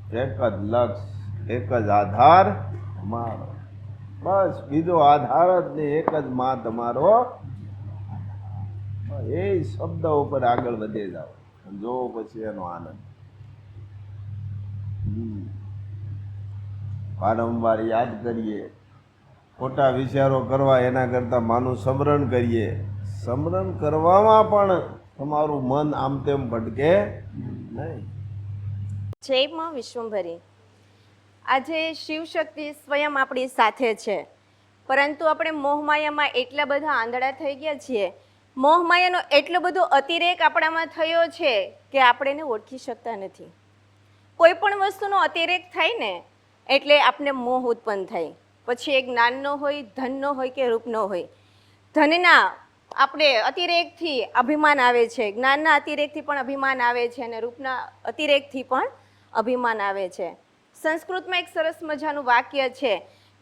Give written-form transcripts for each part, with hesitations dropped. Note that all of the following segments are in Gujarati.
એક જ લક્ષ, એક જ આધાર અમારો, બસ બીજો આધાર જ નહીં, એક જ માં તમારો, એ શબ્દ ઉપર આગળ વધે જાઓ, જો પછી એનો આનંદ. વારંવાર યાદ કરીએ, ખોટા વિચારો કરવા એના કરતાં માનું સ્મરણ કરીએ. સ્મરણ કરવામાં પણ તમારું મન આમ તેમ ભટકે નહીં. જય માં વિશ્વંભરી. આજે શિવશક્તિ સ્વયં આપણી સાથે છે, પરંતુ આપણે મોહમાયામાં એટલા બધા આંધળા થઈ ગયા છીએ, મોહમાયાનો એટલો બધો અતિરેક આપણામાં થયો છે કે આપણે એને ઓળખી શકતા નથી. કોઈ પણ વસ્તુનો અતિરેક થાય ને એટલે આપણે મોહ ઉત્પન્ન થાય. પછી એ જ્ઞાનનો હોય, ધનનો હોય કે રૂપનો હોય. ધનના આપણે અતિરેકથી અભિમાન આવે છે, જ્ઞાનના અતિરેકથી પણ અભિમાન આવે છે, અને રૂપના અતિરેકથી પણ અભિમાન આવે છે. સંસ્કૃતમાં એક સરસ મજાનું વાક્ય છે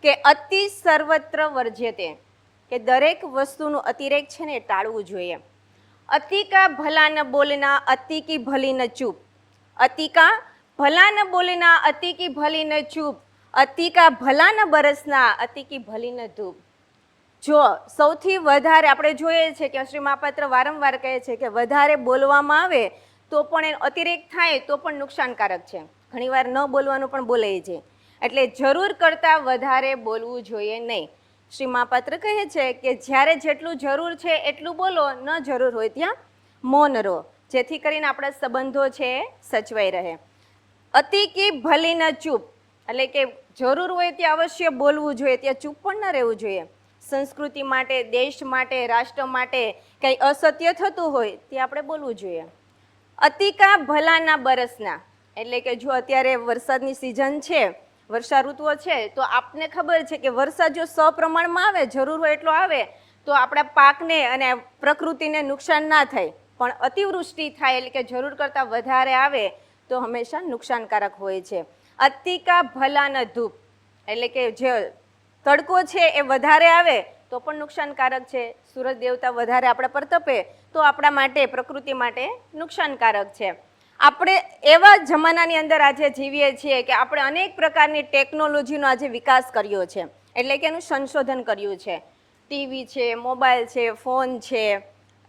કે અતિ સર્વત્ર વર્જ્યતે, કે દરેક વસ્તુનું અતિરેક છે ને એ ટાળવું જોઈએ. અતિકા ભલા ન બોલના, અતિ કી ભલી ન ચૂપ. અતિકા ભલા ન બોલના, અતિ કી ભલી ન ચૂપ. અતિકા ભલા ન બરસના, અતિ કી ભલી ન ધૂપ. જો સૌથી વધારે આપણે જોઈએ છે કે શ્રી મહાપાત્ર વારંવાર કહે છે કે વધારે બોલવામાં આવે તો પણ એનો અતિરેક થાય તો પણ નુકસાનકારક છે. ઘણીવાર ન બોલવાનું પણ બોલે છે, એટલે જરૂર કરતાં વધારે બોલવું જોઈએ નહીં. શ્રી મહાપાત્ર કહે છે કે જ્યારે જેટલું જરૂર છે એટલું બોલો, ન જરૂર હોય ત્યાં મૌન રહો, જેથી કરીને આપણા સંબંધો છે એ સચવાઈ રહે. અતિ કી ભલી ન ચૂપ, એટલે કે જરૂર હોય ત્યાં અવશ્ય બોલવું જોઈએ, ત્યાં ચૂપ પણ ન રહેવું જોઈએ. સંસ્કૃતિ માટે, દેશ માટે, રાષ્ટ્ર માટે કંઈ અસત્ય થતું હોય તે આપણે બોલવું જોઈએ. અતિકા ભલાના બરસના, એટલે કે જો અત્યારે વરસાદની સિઝન છે, વર્ષા ઋતુઓ છે, તો આપને ખબર છે કે વરસાદ જો સપ્રમાણમાં આવે, જરૂર હોય એટલો આવે તો આપણા પાકને અને પ્રકૃતિને નુકસાન ના થાય. પણ અતિવૃષ્ટિ થાય એટલે કે જરૂર કરતાં વધારે આવે તો હંમેશા નુકસાનકારક હોય છે. અતિકા ભલા ન ધૂપ, એટલે કે જે તડકો છે એ વધારે આવે તો પણ નુકસાનકારક છે. સૂરજ દેવતા વધારે આપણા પર તપે તો આપણા માટે, પ્રકૃતિ માટે નુકસાનકારક છે. આપણે એવા જમાનાની અંદર આજે જીવીએ છીએ કે આપણે અનેક પ્રકારની ટેકનોલોજીનો આજે વિકાસ કર્યો છે, એટલે કે એનું સંશોધન કર્યું છે. ટીવી છે, મોબાઈલ છે, ફોન છે,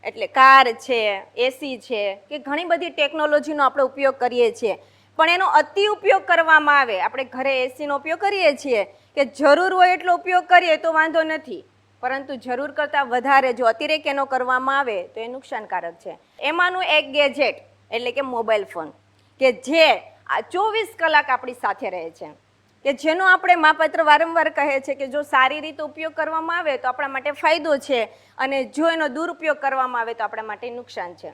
એટલે કાર છે, એસી છે, કે ઘણી બધી ટેકનોલોજીનો આપણે ઉપયોગ કરીએ છીએ. પણ એનો અતિ ઉપયોગ કરવામાં આવે, આપણે ઘરે એસીનો ઉપયોગ કરીએ છીએ કે જરૂર હોય એટલો ઉપયોગ કરીએ તો વાંધો નથી, પરંતુ જરૂર કરતાં વધારે જો અતિરેક એનો કરવામાં આવે તો એ નુકસાનકારક છે. એમાંનું એક ગેજેટ એટલે કે મોબાઈલ ફોન, કે જે 24 કલાક આપણી સાથે રહે છે, કે જેનો આપણે મહાપાત્ર વારંવાર કહે છે કે જો સારી રીતે ઉપયોગ કરવામાં આવે તો આપણા માટે ફાયદો છે, અને જો એનો દુરુપયોગ કરવામાં આવે તો આપણા માટે નુકસાન છે.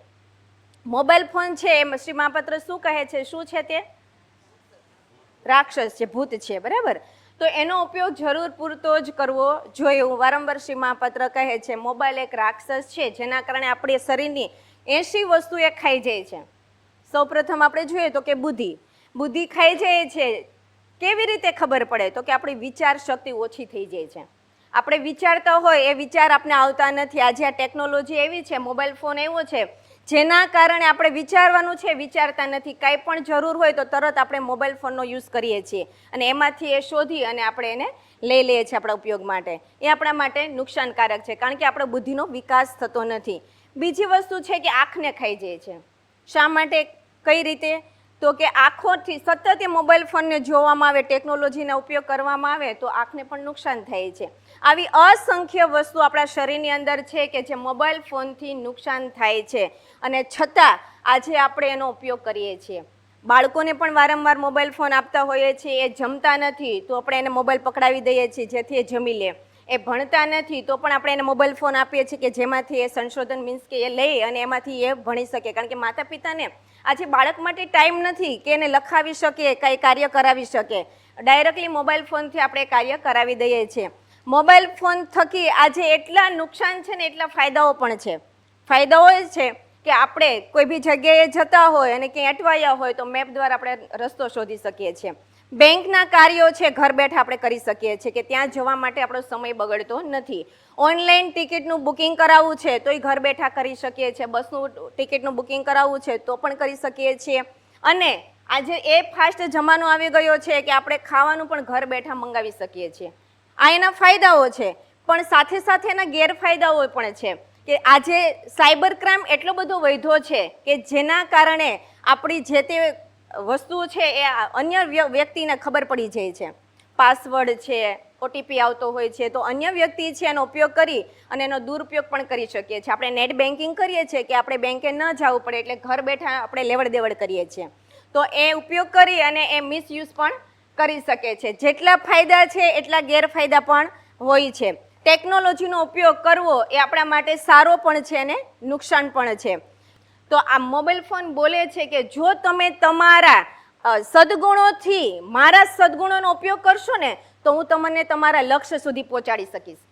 મોબાઈલ ફોન છે એ શ્રી મહાપાત્ર શું કહે છે, શું છે તે? રાક્ષસ છે, ભૂત છે, બરાબર. તો એનો ઉપયોગ જરૂર પૂરતો જ કરવો જોઈએ. હું વારંવાર શ્રી મહાપાત્ર કહે છે મોબાઈલ એક રાક્ષસ છે, જેના કારણે આપણી શરીરની 80 વસ્તુ એ ખાઈ જાય છે. સૌપ્રથમ આપણે જોઈએ તો કે બુદ્ધિ ખાઈ જાય છે. કેવી રીતે ખબર પડે? તો કે આપણી વિચાર શક્તિ ઓછી થઈ જાય છે. આપણે વિચારતા હોય એ વિચાર આપણે આવતા નથી. આજે આ ટેકનોલોજી એવી છે, મોબાઈલ ફોન એવો છે જેના કારણે આપણે વિચારવાનું છે, વિચારતા નથી. કાંઈ પણ જરૂર હોય તો તરત આપણે મોબાઈલ ફોનનો યુઝ કરીએ છીએ, અને એમાંથી એ શોધી અને આપણે એને લઈ લઈએ છીએ આપણા ઉપયોગ માટે. એ આપણા માટે નુકસાનકારક છે, કારણ કે આપણો બુદ્ધિનો વિકાસ થતો નથી. બીજી વસ્તુ છે કે આંખને ખાઈ જાય છે. શા માટે? કઈ રીતે? તો કે આંખોથી સતત એ મોબાઈલ ફોનને જોવામાં આવે, ટેકનોલોજીનો ઉપયોગ કરવામાં આવે તો આંખને પણ નુકસાન થાય છે. આવી અસંખ્ય વસ્તુ આપણા શરીરની અંદર છે કે જે મોબાઈલ ફોનથી નુકસાન થાય છે, અને છતાં આજે આપણે એનો ઉપયોગ કરીએ છીએ. બાળકોને પણ વારંવાર મોબાઈલ ફોન આપતા હોઈએ છીએ. એ જમતા નથી તો આપણે એને મોબાઈલ પકડાવી દઈએ છીએ જેથી એ જમી લે. એ ભણતા નથી તો પણ આપણે એને મોબાઈલ ફોન આપીએ છીએ કે જેમાંથી એ સંશોધન મીન્સ કે એ લઈ અને એમાંથી એ ભણી શકે. કારણ કે માતા પિતાને આજે બાળક માટે ટાઈમ નથી કે એને લખાવી શકે, કાંઈ કાર્ય કરાવી શકે. ડાયરેક્ટલી મોબાઈલ ફોનથી આપણે કાર્ય કરાવી દઈએ છીએ. મોબાઈલ ફોન થકી આજે એટલા નુકસાન છે ને એટલા ફાયદાઓ પણ છે. ફાયદાઓ એ છે કે આપણે કોઈ બી જગ્યાએ જતા હોય અને ક્યાંય અટવાયા હોય તો મેપ દ્વારા આપણે રસ્તો શોધી શકીએ છીએ. બેંકના કાર્યો છે ઘર બેઠા આપણે કરી શકીએ છીએ, કે ત્યાં જવા માટે આપણો સમય બગડતો નથી. ઓનલાઈન ટિકિટનું બુકિંગ કરાવવું છે તો એ ઘર બેઠા કરી શકીએ છીએ. બસનું ટિકિટનું બુકિંગ કરાવવું છે તો પણ કરી શકીએ છીએ. અને આજે એ ફાસ્ટ જમાનો આવી ગયો છે કે આપણે ખાવાનું પણ ઘર બેઠા મંગાવી શકીએ છીએ. આ એના ફાયદાઓ છે, પણ સાથે સાથે એના ગેરફાયદાઓ પણ છે કે આજે સાયબર ક્રાઇમ એટલો બધો વધ્યો છે કે જેના કારણે આપણી જે તે વસ્તુઓ છે એ અન્ય વ્યક્તિને ખબર પડી જાય છે. પાસવર્ડ છે, ઓટીપી આવતો હોય છે, તો અન્ય વ્યક્તિ છે એનો ઉપયોગ કરી અને એનો દુરુપયોગ પણ કરી શકીએ છીએ. આપણે નેટ બેન્કિંગ કરીએ છીએ કે આપણે બેંકે ન જવું પડે, એટલે ઘર બેઠા આપણે લેવડ દેવડ કરીએ છીએ. તો એ ઉપયોગ કરી અને એ મિસયુઝ પણ કરી શકે છે. જેટલા ફાયદા છે એટલા ગેરફાયદા પણ હોય છે. ટેકનોલોજીનો ઉપયોગ કરવો એ આપણા માટે સારો પણ છે અને નુકસાન પણ છે. તો આ મોબાઈલ ફોન બોલે છે કે જો તમે તમારા સદગુણોથી મારા સદગુણોનો ઉપયોગ કરશો ને તો હું તમને તમારા લક્ષ્ય સુધી પહોંચાડી શકીશ.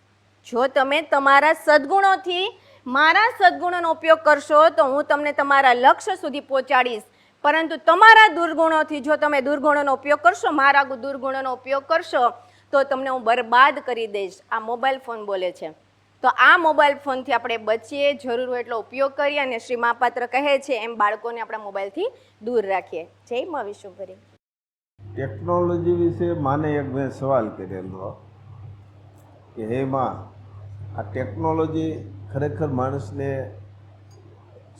જો તમે તમારા સદગુણોથી મારા સદગુણોનો ઉપયોગ કરશો તો હું તમને તમારા લક્ષ્ય સુધી પહોંચાડીશ. પરંતુ તમારા દુર્ગુણોથી જો તમે દુર્ગુણોનો ઉપયોગ કરશો, મારા દુર્ગુણોનો ઉપયોગ કરશો તો તમને હું બરબાદ કરી દઈશ. આ મોબાઈલ ફોન બોલે છે. તો આ મોબાઈલ ફોનથી આપણે બચીએ, જરૂર હોય એટલો ઉપયોગ કરીએ અને શ્રી મહાપાત્ર કહે છે એમ બાળકોને આપણા મોબાઈલથી દૂર રાખીએ. જય મા વિશ્વભરી. ટેકનોલોજી વિશે માને એક મેં સવાલ કરેલો કે હે માં, આ ટેકનોલોજી ખરેખર માણસને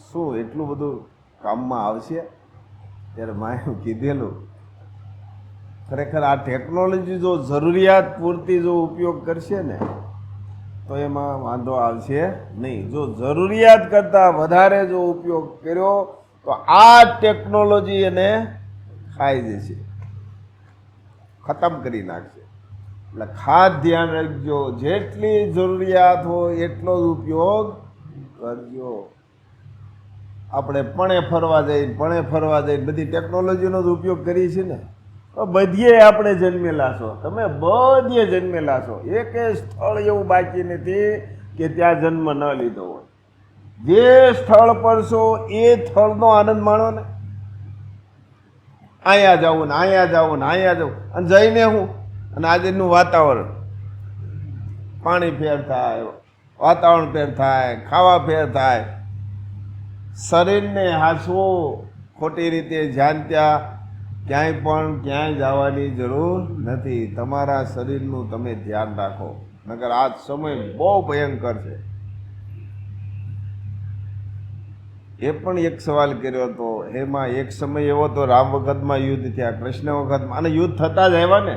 શું એટલું બધું કામમાં આવશે? ત્યારે માએ કીધેલું, ખરેખર આ ટેકનોલોજી જો જરૂરિયાત પૂરતી જો ઉપયોગ કરશે ને તો એમાં વાંધો આવશે નહીં. જો જરૂરિયાત કરતાં વધારે જો ઉપયોગ કર્યો તો આ ટેકનોલોજી એને ખાઈ જશે, ખતમ કરી નાખશે. એટલે ખાસ ધ્યાન રાખજો, જેટલી જરૂરિયાત હોય એટલો જ ઉપયોગ કરજો. આપણે પણે ફરવા જઈને બધી ટેકનોલોજીનો જ ઉપયોગ કરીએ છીએ ને. તો બધીએ આપણે જન્મેલા છો, તમે બધીએ જન્મેલા છો. એકે સ્થળ એવું બાકી નથી કે ત્યાં જન્મ ન લીધો હોય. જે સ્થળ પર છો એ સ્થળનો આનંદ માણો ને. અહીંયા જવું ને અહીંયા જવું ને અહીંયા જવું, અને જઈને હું અને આજનું વાતાવરણ, પાણી ફેર થાય, વાતાવરણ ફેર થાય, ખાવા ફેર થાય. શરીરને હાંસવું ખોટી રીતે જ્યાં ત્યાં ક્યાંય જવાની જરૂર નથી. તમારા શરીરનું તમે ધ્યાન રાખો, નકર આ સમય બહુ ભયંકર છે. એ પણ એક સવાલ કર્યો હતો, એમાં એક સમય એવો તો રામ વખતમાં યુદ્ધ થયા, કૃષ્ણ વખતમાં, અને યુદ્ધ થતા જ આવ્યા ને,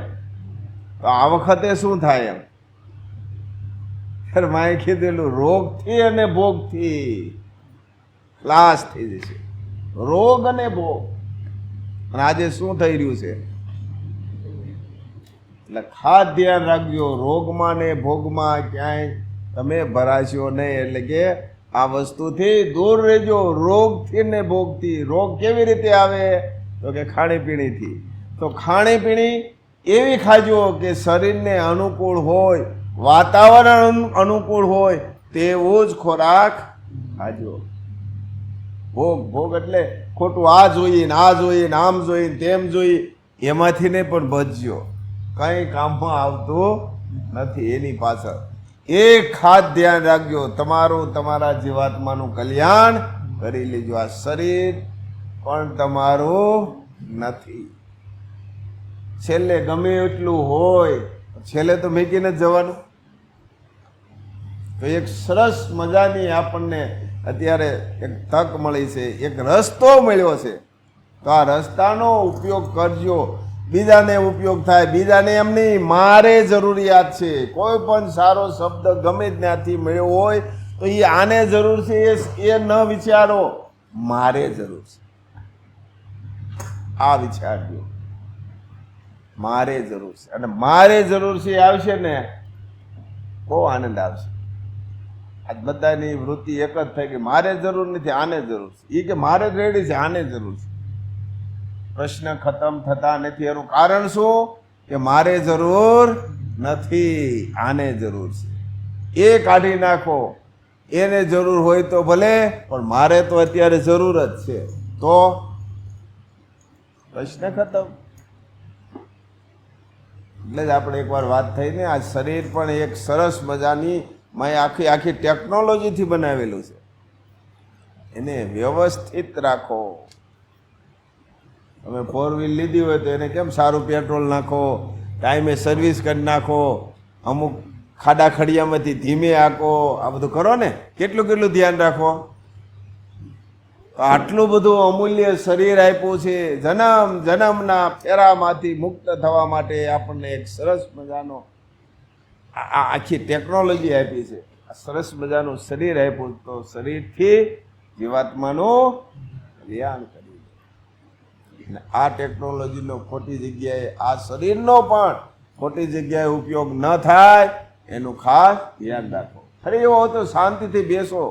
તો આ વખતે શું થાય એમ? ત્યારે માએ કીધેલું, રોગથી અને ભોગથી ક્લાસ થઈ જશે. રોગ અને ભોગ. અને આજે શું થઈ રહ્યું છે? એટલે ખાસ ધ્યાન રાખજો, રોગમાં ને ભોગમાં ક્યાંય તમે ભરાશો નહીં. એટલે કે આ વસ્તુથી દૂર રહેજો, રોગથી ને ભોગથી. રોગ કેવી રીતે આવે? તો કે ખાણીપીણીથી. તો ખાણીપીણી એવી ખાજો કે શરીરને અનુકૂળ હોય, વાતાવરણ અનુકૂળ હોય તેવો જ ખોરાક ખાજો. ભોગ એટલે ખોટું આ જોઈએ ને આ જોઈએ ને આમ જોઈએ ને તેમ જોઈએ, એમાંથી ને પણ બચજો. કંઈ કામમાં આવતું નથી એની પાછળ. એક ખાસ ધ્યાન રાખજો, તમારું તમારા જીવાત્માનું કલ્યાણ કરી લેજો. આ શરીર પણ તમારું નથી. છેલ્લે ગમે એટલું હોય, છેલ્લે તો મેકીને જ જવાનું. તો એક સરસ મજાની આપણને અત્યારે એક તક મળી છે, એક રસ્તો મળ્યો છે. તો આ રસ્તાનો ઉપયોગ કરજો, બીજાને ઉપયોગ થાય. બીજાને એમ નહીં, મારે જરૂરિયાત છે. કોઈ પણ સારો શબ્દ ગમે ત્યાંથી મળ્યો હોય તો એ આને જરૂર છે એ ન વિચારો, મારે જરૂર છે આ વિચારજો. મારે જરૂર છે, અને મારે જરૂર છે આવશે ને બહુ આનંદ આવશે. આજ બધાની વૃત્તિ એક જ થઈ ગઈ, મારે જરૂર નથી, આને જરૂર છે. એ કે મારે જ રેડી છે, આને જરૂર છે. પ્રશ્ન ખતમ થતા નથી. એનું કારણ શું? કે મારે જરૂર નથી, આને જરૂર છે. એ કાઢી નાખો. એને જરૂર હોય તો ભલે, પણ મારે તો અત્યારે જરૂર જ છે. તો પ્રશ્ન ખતમ. એટલે જ આપણે એકવાર વાત થઈ ને, આ શરીર પણ એક સરસ મજાની મેં આખી ટેકનોલોજીથી બનાવેલું છે. એને વ્યવસ્થિત રાખો. તમે 4 વ્હીલ લીધી હોય તો એને કેમ સારું પેટ્રોલ નાખો, ટાઈમે સર્વિસ કરી નાખો, અમુક ખાડા ખડિયામાંથી ધીમે આંકો, આ બધું કરો ને, કેટલું કેટલું ધ્યાન રાખો. તો આટલું બધું અમૂલ્ય શરીર આપ્યું છે, જન્મ જન્મના ફેરામાંથી મુક્ત થવા માટે આપણને એક સરસ મજાનો આખી ટેકનોલોજી આપી છે, આ સરસ મજાનું શરીર આપ્યું. તો શરીરથી જીવાત્માનું ધ્યાન કરી અને આ ટેકનોલોજીનો ખોટી જગ્યાએ, આ શરીરનો પણ ખોટી જગ્યાએ ઉપયોગ ન થાય એનું ખાસ ધ્યાન રાખો. ફરી એવો હોય તો શાંતિથી બેસો,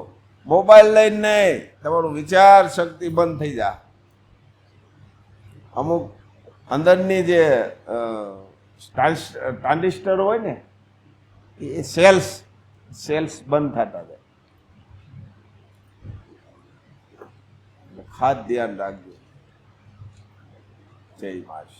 મોબાઈલ લઈને નહીં, તમારું વિચાર શક્તિ બંધ થઈ જાય. અમુક અંદરની જે ટ્રાન્ઝિસ્ટર હોય ને એ સેલ્સ બંધ થતા જાય. ખાસ ધ્યાન રાખજો. જય માશ.